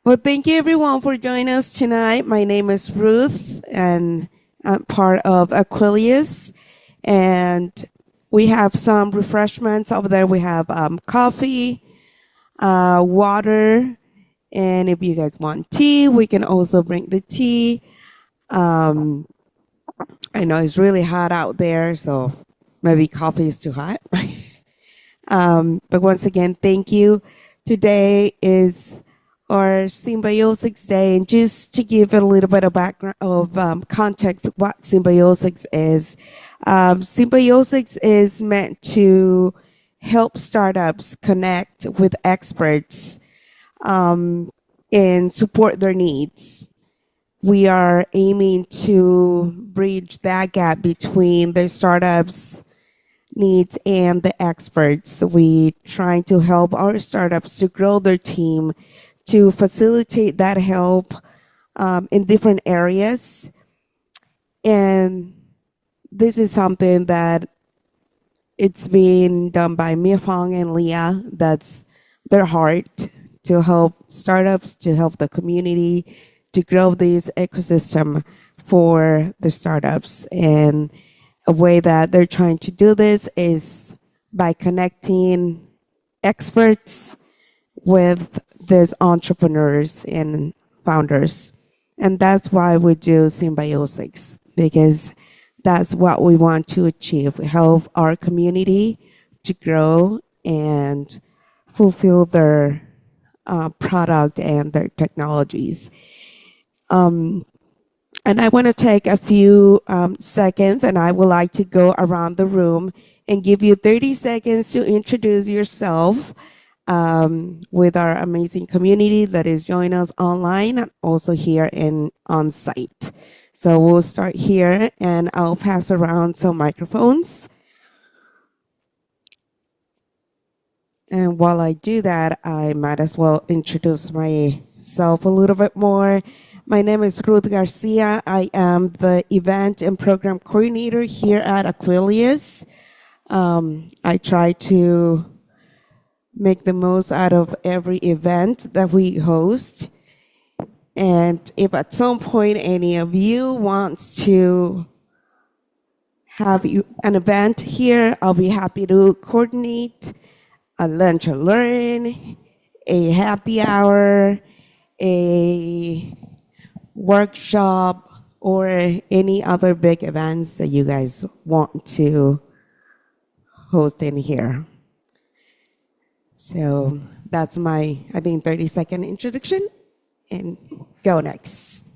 Well, thank you everyone for joining us tonight. My name is Ruth, and I'm part of Aquillius. And we have some refreshments over there. We have coffee, water, and if you guys want tea, we can also bring the tea. Um, I know it's really hot out there, so maybe coffee is too hot. But once again, thank you. Today is our SIMBIOSYX Day, and just to give a little bit of background of context of what SIMBIOSYX is, SIMBIOSYX is meant to help startups connect with experts and support their needs. We are aiming to bridge that gap between the startups needs and the experts. We trying to help our startups to grow their team, to facilitate that help in different areas. And this is something that it's being done by Mia Fong and Leah. That's their heart to help startups, to help the community, to grow this ecosystem for the startups. And a way that they're trying to do this is by connecting experts with these entrepreneurs and founders. And that's why we do Symbiotics, because that's what we want to achieve, help our community to grow and fulfill their product and their technologies. And I want to take a few seconds, and I would like to go around the room and give you 30 seconds to introduce yourself with our amazing community that is joining us online and also here in on site. So we'll start here, and I'll pass around some microphones. And while I do that, I might as well introduce myself a little bit more. My name is Ruth Garcia. I am the event and program coordinator here at Aquillius. I try to make the most out of every event that we host. And if at some point any of you wants to have an event here, I'll be happy to coordinate a lunch and learn, a happy hour, a workshop, or any other big events that you guys want to host in here. So that's my, I think, 30-second introduction, and go next.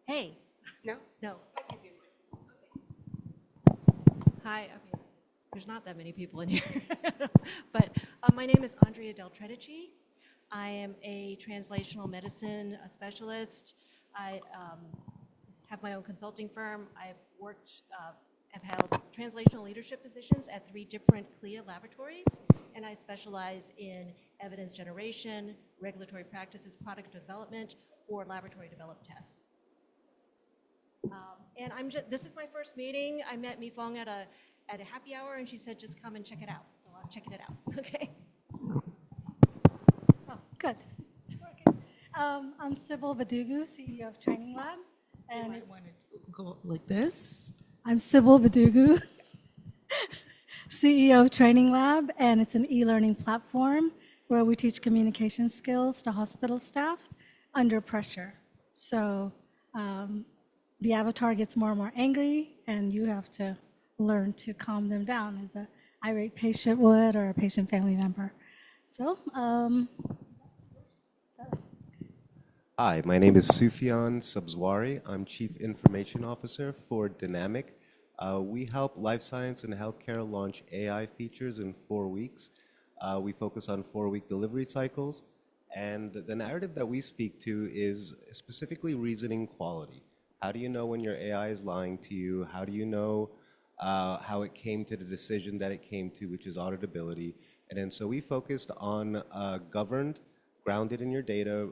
Hey. No? No. Hi. Okay. There's not that many people in here. But my name is Andrea Del Tredici. I am a translational medicine specialist. I have my own consulting firm. I've held translational leadership positions at 3 different CLIA laboratories, and I specialize in evidence generation, regulatory practices, product development, or laboratory developed tests. And this is my first meeting. I met Mi Fong at a happy hour, and she said, just come and check it out. So I'm checking it out, okay? Oh, good. It's working. I'm Sybil Badugu, CEO of Training Lab. And I want to go like this. I'm Sybil Badugu, CEO of Training Lab, and it's an e-learning platform where we teach communication skills to hospital staff under pressure. So the avatar gets more and more angry, and you have to learn to calm them down as an irate patient would or a patient family member. So, Hi, my name is Sufyan Sabzwari. I'm Chief Information Officer for Dynamic. We help life science and healthcare launch AI features in 4 weeks. We focus on 4-week delivery cycles. And the narrative that we speak to is specifically reasoning quality. How do you know when your AI is lying to you? How do you know how it came to the decision that it came to, which is auditability? And then so we focused on governed, grounded in your data,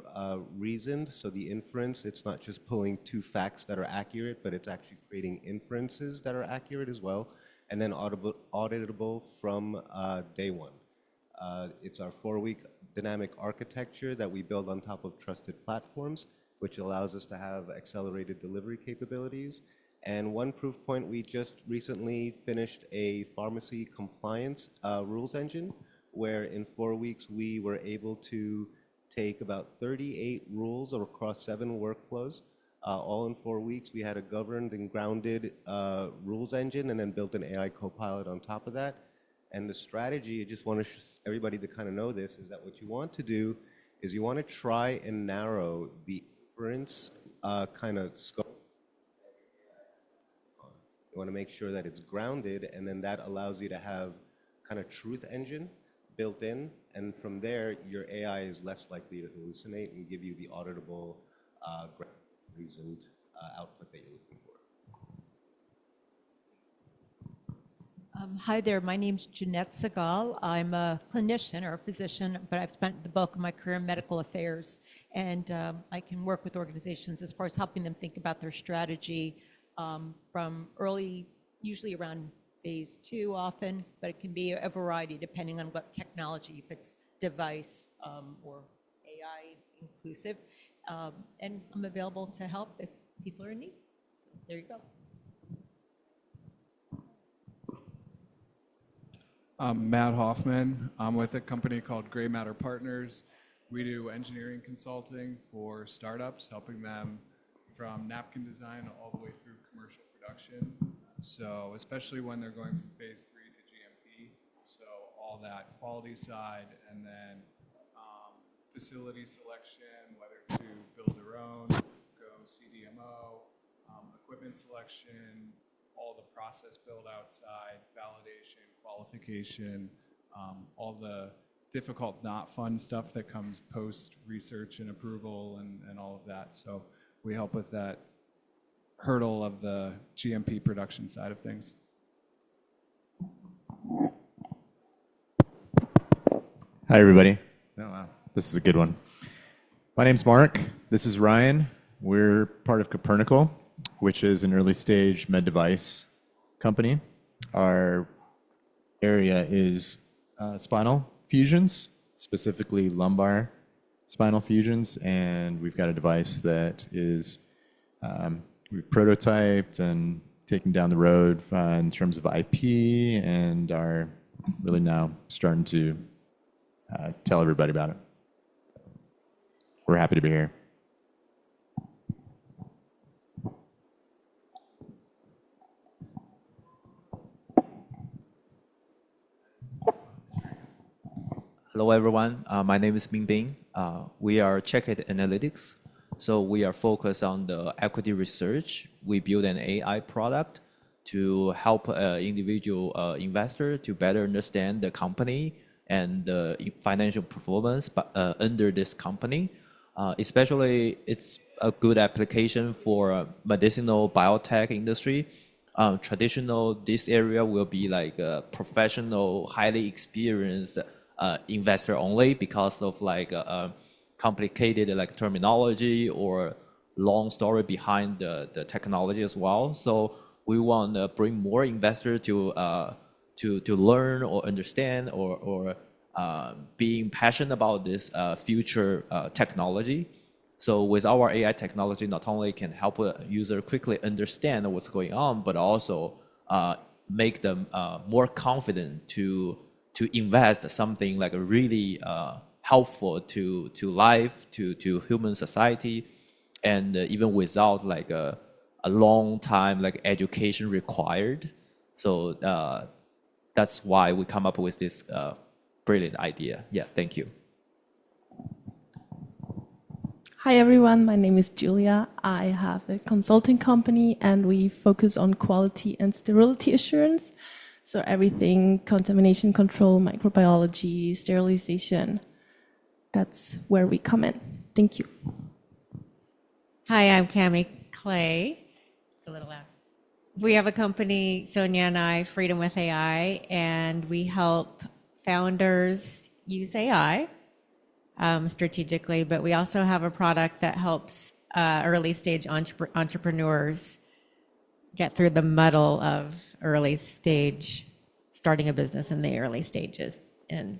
reasoned, so the inference, it's not just pulling 2 facts that are accurate, but it's actually creating inferences that are accurate as well, and then auditable from day one. It's our 4-week dynamic architecture that we build on top of trusted platforms, which allows us to have accelerated delivery capabilities. And one proof point, we just recently finished a pharmacy compliance rules engine, where in 4 weeks we were able to take about 38 rules across 7 workflows. All in 4 weeks, we had a governed and grounded rules engine and then built an AI copilot on top of that. And the strategy, I just want everybody to kind of know this, is that what you want to do is you want to try and narrow the inference kind of scope. You want to make sure that it's grounded, and then that allows you to have kind of truth engine built in, and from there, your AI is less likely to hallucinate and give you the auditable, reasoned output that you're looking for. Hi there, my name's Jeanette Segal. I'm a clinician or a physician, but I've spent the bulk of my career in medical affairs. And I can work with organizations as far as helping them think about their strategy from early, usually around phase 2 often, but it can be a variety depending on what technology, if it's device or AI inclusive. And I'm available to help if people are in need. There you go. I'm Matt Hoffman. I'm with a company called Gray Matter Partners. We do engineering consulting for startups, helping them from napkin design all the way through commercial production. So especially when they're going from phase 3 to GMP. So all that quality side, and then facility selection, whether to build their own, go CDMO, equipment selection, all the process build outside, validation, qualification, all the difficult, not fun stuff that comes post research and approval and all of that. So we help with that hurdle of the GMP production side of things. Hi, everybody. Oh, wow. This is a good one. My name's Mark. This is Ryan. We're part of Copernical, which is an early stage med device company. Our area is spinal fusions, specifically lumbar spinal fusions, and we've got a device that is we prototyped and taken down the road in terms of IP, and are really now starting to tell everybody about it. We're happy to be here. Hello, everyone. My name is Ming Bing. We are Checkit Analytics. So we are focused on the equity research. We build an AI product to help individual investor to better understand the company and the financial performance under this company. Especially, it's a good application for medicinal biotech industry. Traditional, this area will be like a professional, highly experienced investor only because of like complicated like terminology or long story behind the technology as well. So we want to bring more investors to learn or understand or being passionate about this future technology. So with our AI technology, not only can help a user quickly understand what's going on, but also make them more confident to invest something like really helpful to life, to human society, and even without like a long time like education required. So that's why we come up with this brilliant idea. Yeah, thank you. Hi everyone, my name is Julia. I have a consulting company and we focus on quality and sterility assurance. So everything, contamination control, microbiology, sterilization, that's where we come in. Thank you. Hi, I'm Cami Clay. It's a little loud. We have a company, Sonia and I, Freedom with AI, and we help founders use AI strategically, but we also have a product that helps early stage entrepreneurs get through the muddle of early stage, starting a business in the early stages. And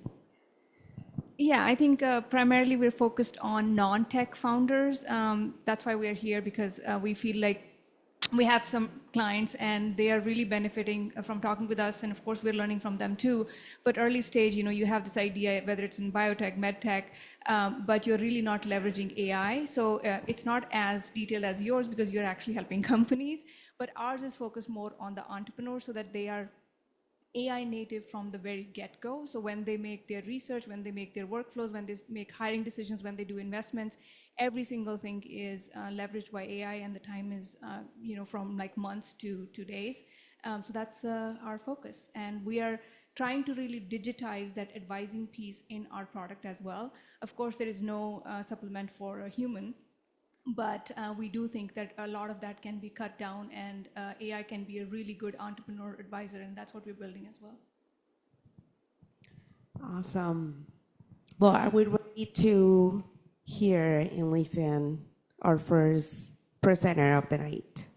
Yeah, I think primarily we're focused on non-tech founders. That's why we're here, because we feel like we have some clients and they are really benefiting from talking with us, and of course we're learning from them too. But early stage, you have this idea, whether it's in biotech, medtech, but you're really not leveraging AI. So it's not as detailed as yours because you're actually helping companies, but ours is focused more on the entrepreneurs so that they are AI native from the very get-go. So when they make their research, when they make their workflows, when they make hiring decisions, when they do investments, every single thing is leveraged by AI, and the time is from like months to days. So that's our focus, and we are trying to really digitize that advising piece in our product as well. Of course, there is no supplement for a human, but we do think that a lot of that can be cut down, and AI can be a really good entrepreneur advisor, and that's what we're building as well. Awesome. Well, are we ready to hear and listen our first presenter of the night?